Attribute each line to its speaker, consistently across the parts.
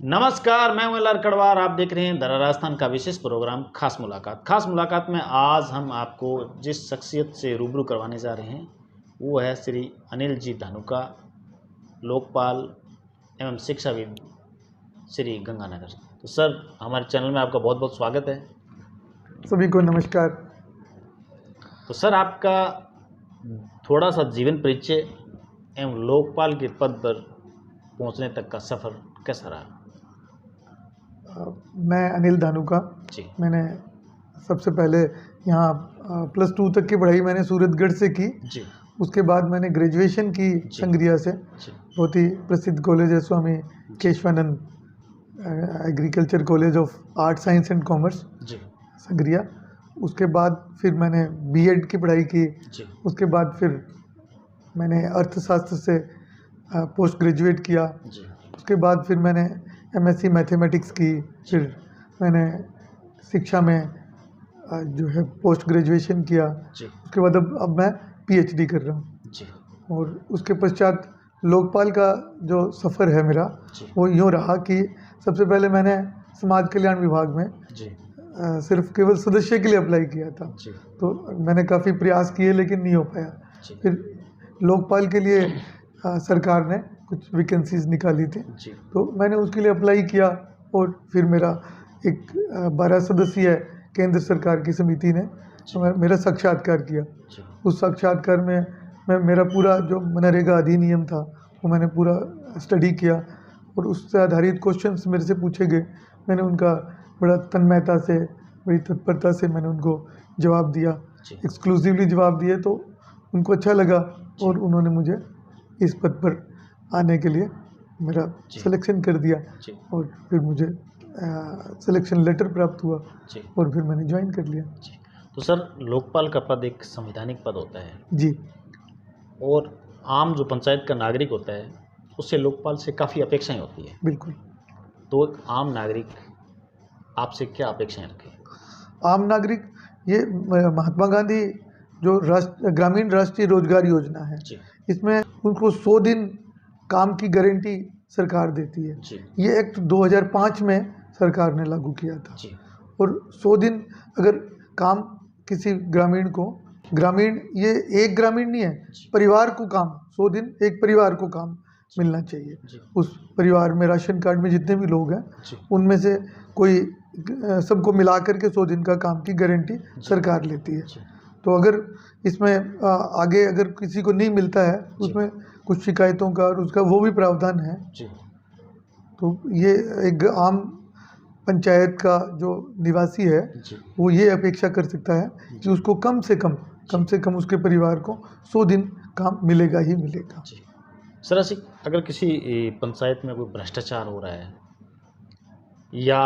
Speaker 1: नमस्कार, मैं हूं एल.आर. कड़वार। आप देख रहे हैं दरा राजस्थान का विशेष प्रोग्राम खास मुलाकात। खास मुलाकात में आज हम आपको जिस शख्सियत से रूबरू करवाने जा रहे हैं वो है श्री अनिल जी धानुका, लोकपाल एवं शिक्षाविद श्री गंगानगर। तो सर, हमारे चैनल में आपका बहुत बहुत स्वागत है।
Speaker 2: सभी को नमस्कार।
Speaker 1: तो सर, आपका थोड़ा सा जीवन परिचय एवं लोकपाल के पद पर पहुंचने तक का सफ़र कैसा रहा?
Speaker 2: मैं अनिल धानुका।
Speaker 1: जी
Speaker 2: मैंने सबसे पहले यहाँ +2 तक की पढ़ाई मैंने सूरतगढ़ से की।
Speaker 1: जी
Speaker 2: उसके बाद मैंने ग्रेजुएशन की संग्रिया से,
Speaker 1: जी
Speaker 2: बहुत ही प्रसिद्ध कॉलेज है Swami Keshwanand agriculture college of art science and commerce
Speaker 1: जी
Speaker 2: संग्रिया। उसके बाद फिर मैंने बीएड की पढ़ाई की।
Speaker 1: जी
Speaker 2: उसके बाद फिर मैंने अर्थशास्त्र से पोस्ट ग्रेजुएट किया।
Speaker 1: जी
Speaker 2: उसके बाद फिर मैंने एमएससी मैथमेटिक्स की। फिर मैंने शिक्षा में जो है पोस्ट ग्रेजुएशन किया।
Speaker 1: जी
Speaker 2: उसके बाद अब मैं पीएचडी कर रहा हूँ।
Speaker 1: जी
Speaker 2: और उसके पश्चात लोकपाल का जो सफ़र है मेरा,
Speaker 1: जी
Speaker 2: वो यूँ रहा कि सबसे पहले मैंने समाज कल्याण विभाग में
Speaker 1: जी
Speaker 2: सिर्फ केवल सदस्य के लिए अप्लाई किया था।
Speaker 1: जी
Speaker 2: तो मैंने काफ़ी प्रयास किए लेकिन नहीं हो पाया।
Speaker 1: जी
Speaker 2: फिर लोकपाल के लिए सरकार ने कुछ वैकेंसीज निकाली थी,
Speaker 1: जी
Speaker 2: तो मैंने उसके लिए अप्लाई किया। और फिर मेरा एक 12 सदस्यीय केंद्र सरकार की समिति ने मेरा साक्षात्कार किया।
Speaker 1: जी
Speaker 2: उस साक्षात्कार में मेरा पूरा जो मनरेगा अधिनियम था वो मैंने पूरा स्टडी किया और उससे आधारित क्वेश्चंस मेरे से पूछे गए। मैंने उनका बड़ा तन्मयता से, बड़ी तत्परता से मैंने उनको जवाब दिया,
Speaker 1: जी
Speaker 2: एक्सक्लूसिवली जवाब दिए। तो उनको अच्छा लगा और उन्होंने मुझे इस पद पर आने के लिए मेरा
Speaker 1: जी
Speaker 2: सिलेक्शन कर दिया।
Speaker 1: जी
Speaker 2: और फिर मुझे सिलेक्शन लेटर प्राप्त हुआ
Speaker 1: जी
Speaker 2: और फिर मैंने ज्वाइन कर लिया।
Speaker 1: जी। तो सर, लोकपाल का पद एक संवैधानिक पद होता है
Speaker 2: जी
Speaker 1: और आम जो पंचायत का नागरिक होता है उससे लोकपाल से काफ़ी अपेक्षाएं होती है।
Speaker 2: बिल्कुल।
Speaker 1: तो एक आम नागरिक आपसे क्या अपेक्षाएं रखे?
Speaker 2: आम नागरिक, ये महात्मा गांधी जो ग्रामीण राष्ट्रीय रोजगार योजना है,
Speaker 1: जी
Speaker 2: इसमें उनको 100 दिन काम की गारंटी सरकार देती है।
Speaker 1: जी
Speaker 2: ये एक्ट 2005 में सरकार ने लागू किया था।
Speaker 1: जी
Speaker 2: और 100 दिन अगर काम किसी ग्रामीण को, ग्रामीण ये एक ग्रामीण नहीं है, परिवार को काम, 100 दिन एक परिवार को काम मिलना चाहिए।
Speaker 1: जी
Speaker 2: उस परिवार में राशन कार्ड में जितने भी लोग हैं
Speaker 1: जी
Speaker 2: उनमें से कोई सबको मिला करके 100 दिन का काम की गारंटी सरकार लेती है।
Speaker 1: जी
Speaker 2: तो अगर इसमें आगे अगर किसी को नहीं मिलता है तो उसमें कुछ शिकायतों का और उसका वो भी प्रावधान है।
Speaker 1: जी
Speaker 2: तो ये एक आम पंचायत का जो निवासी है
Speaker 1: जी
Speaker 2: वो ये अपेक्षा कर सकता है कि उसको कम से कम उसके परिवार को 100 दिन काम मिलेगा ही मिलेगा।
Speaker 1: जी। सर, ऐसे अगर किसी पंचायत में कोई भ्रष्टाचार हो रहा है या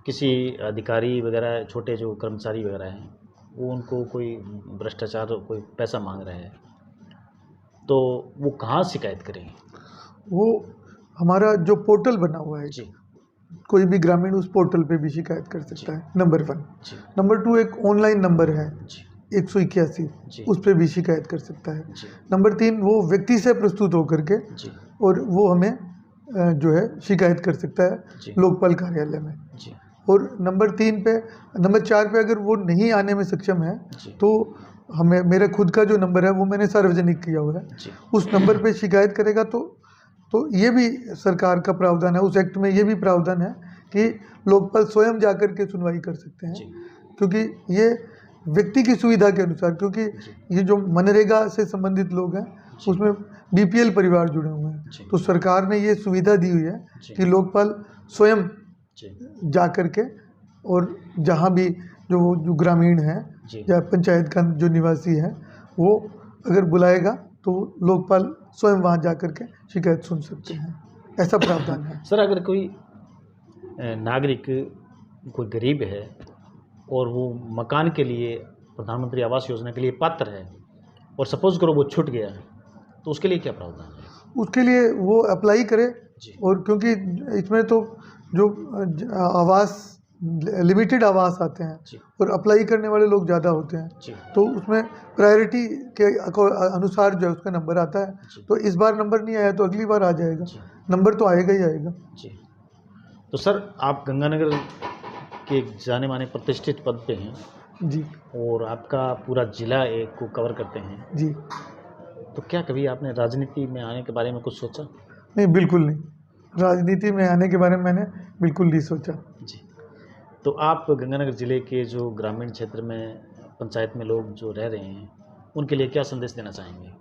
Speaker 1: किसी अधिकारी वगैरह, छोटे जो कर्मचारी वगैरह हैं, वो उनको कोई भ्रष्टाचार, कोई पैसा मांग रहे हैं, तो वो कहाँ शिकायत करें?
Speaker 2: वो हमारा जो पोर्टल बना हुआ है,
Speaker 1: जी
Speaker 2: कोई भी ग्रामीण उस पोर्टल पे भी शिकायत कर सकता है, नंबर 1।
Speaker 1: जी
Speaker 2: नंबर 2, एक ऑनलाइन नंबर है
Speaker 1: जी
Speaker 2: 181,
Speaker 1: जी
Speaker 2: उस पे भी शिकायत कर सकता है।
Speaker 1: जी
Speaker 2: नंबर 3, वो व्यक्ति से प्रस्तुत होकर के
Speaker 1: जी
Speaker 2: और वो हमें जो है शिकायत कर सकता है
Speaker 1: जी
Speaker 2: लोकपाल कार्यालय में।
Speaker 1: जी
Speaker 2: और नंबर 4 पे अगर वो नहीं आने में सक्षम है
Speaker 1: जी
Speaker 2: तो हमें, मेरा खुद का जो नंबर है वो मैंने सार्वजनिक किया हुआ है,
Speaker 1: जी
Speaker 2: उस नंबर पे शिकायत करेगा। तो ये भी सरकार का प्रावधान है, उस एक्ट में ये भी प्रावधान है कि लोकपाल स्वयं जाकर के सुनवाई कर सकते हैं।
Speaker 1: जी
Speaker 2: क्योंकि ये व्यक्ति की सुविधा के अनुसार, क्योंकि ये जो मनरेगा से संबंधित लोग हैं उसमें बीपीएल परिवार जुड़े हुए हैं,
Speaker 1: जी
Speaker 2: तो सरकार ने ये सुविधा दी हुई है
Speaker 1: जी
Speaker 2: कि लोकपाल स्वयं
Speaker 1: जी
Speaker 2: जा कर के और जहाँ भी जो ग्रामीण हैं
Speaker 1: जी
Speaker 2: या पंचायत का जो निवासी है वो अगर बुलाएगा तो लोकपाल स्वयं वहाँ जा कर के शिकायत सुन सकते हैं। ऐसा प्रावधान है।
Speaker 1: सर, अगर कोई नागरिक, कोई गरीब है और वो मकान के लिए, प्रधानमंत्री आवास योजना के लिए पात्र है और सपोज करो वो छूट गया, तो उसके लिए क्या प्रावधान है?
Speaker 2: उसके लिए वो अप्लाई करे।
Speaker 1: जी
Speaker 2: और क्योंकि इसमें तो जो आवास, लिमिटेड आवास आते हैं
Speaker 1: जी
Speaker 2: और अप्लाई करने वाले लोग ज़्यादा होते हैं,
Speaker 1: जी
Speaker 2: तो उसमें प्रायोरिटी के अनुसार जो है उसका नंबर आता है।
Speaker 1: जी
Speaker 2: तो इस बार नंबर नहीं आया तो अगली बार आ जाएगा,
Speaker 1: जी
Speaker 2: नंबर तो आएगा ही आएगा।
Speaker 1: जी। तो सर आप गंगानगर के एक जाने माने प्रतिष्ठित पद पे हैं
Speaker 2: जी
Speaker 1: और आपका पूरा जिला एक को कवर करते हैं,
Speaker 2: जी।
Speaker 1: तो क्या कभी आपने राजनीति में आने के बारे में कुछ सोचा?
Speaker 2: नहीं, बिल्कुल नहीं। राजनीति में आने के बारे में मैंने बिल्कुल नहीं सोचा।
Speaker 1: जी। तो आप गंगानगर ज़िले के जो ग्रामीण क्षेत्र में पंचायत में लोग जो रह रहे हैं, उनके लिए क्या संदेश देना चाहेंगे?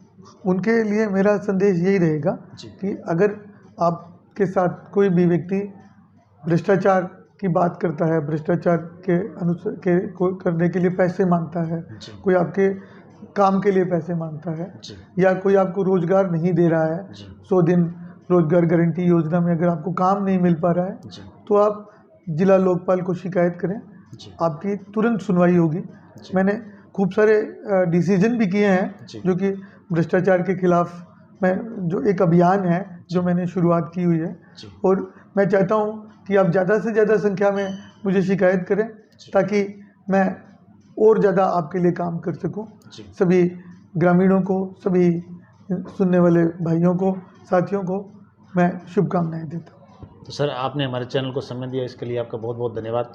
Speaker 2: उनके लिए मेरा संदेश यही रहेगा
Speaker 1: जी।
Speaker 2: कि अगर आपके साथ कोई भी व्यक्ति भ्रष्टाचार की बात करता है, भ्रष्टाचार के अनुसार को करने के लिए पैसे मांगता है,
Speaker 1: जी।
Speaker 2: कोई आपके काम के लिए पैसे मांगता है,
Speaker 1: जी।
Speaker 2: या कोई आपको रोजगार नहीं दे रहा है,
Speaker 1: जी।
Speaker 2: 100 दिन रोजगार गारंटी योजना में अगर आपको काम नहीं मिल पा रहा है,
Speaker 1: जी।
Speaker 2: तो आप जिला लोकपाल को शिकायत करें,
Speaker 1: जी।
Speaker 2: आपकी तुरंत सुनवाई होगी।
Speaker 1: जी।
Speaker 2: मैंने खूब सारे डिसीजन भी किए हैं
Speaker 1: जी।
Speaker 2: जो कि भ्रष्टाचार के खिलाफ मैं जो एक अभियान है जो मैंने शुरुआत की हुई है,
Speaker 1: जी।
Speaker 2: और मैं चाहता हूँ कि आप ज़्यादा से ज़्यादा संख्या में मुझे शिकायत करें
Speaker 1: जी।
Speaker 2: ताकि मैं और ज़्यादा आपके लिए काम कर सकूँ।
Speaker 1: जी।
Speaker 2: सभी ग्रामीणों को, सभी सुनने वाले भाइयों को, साथियों को मैं शुभकामनाएं देता हूँ।
Speaker 1: तो सर आपने हमारे चैनल को समय दिया, इसके लिए आपका बहुत बहुत धन्यवाद।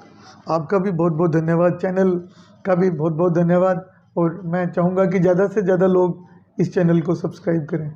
Speaker 2: आपका भी बहुत बहुत धन्यवाद, चैनल का भी बहुत बहुत धन्यवाद, और मैं चाहूँगा कि ज़्यादा से ज़्यादा लोग इस चैनल को सब्सक्राइब करें।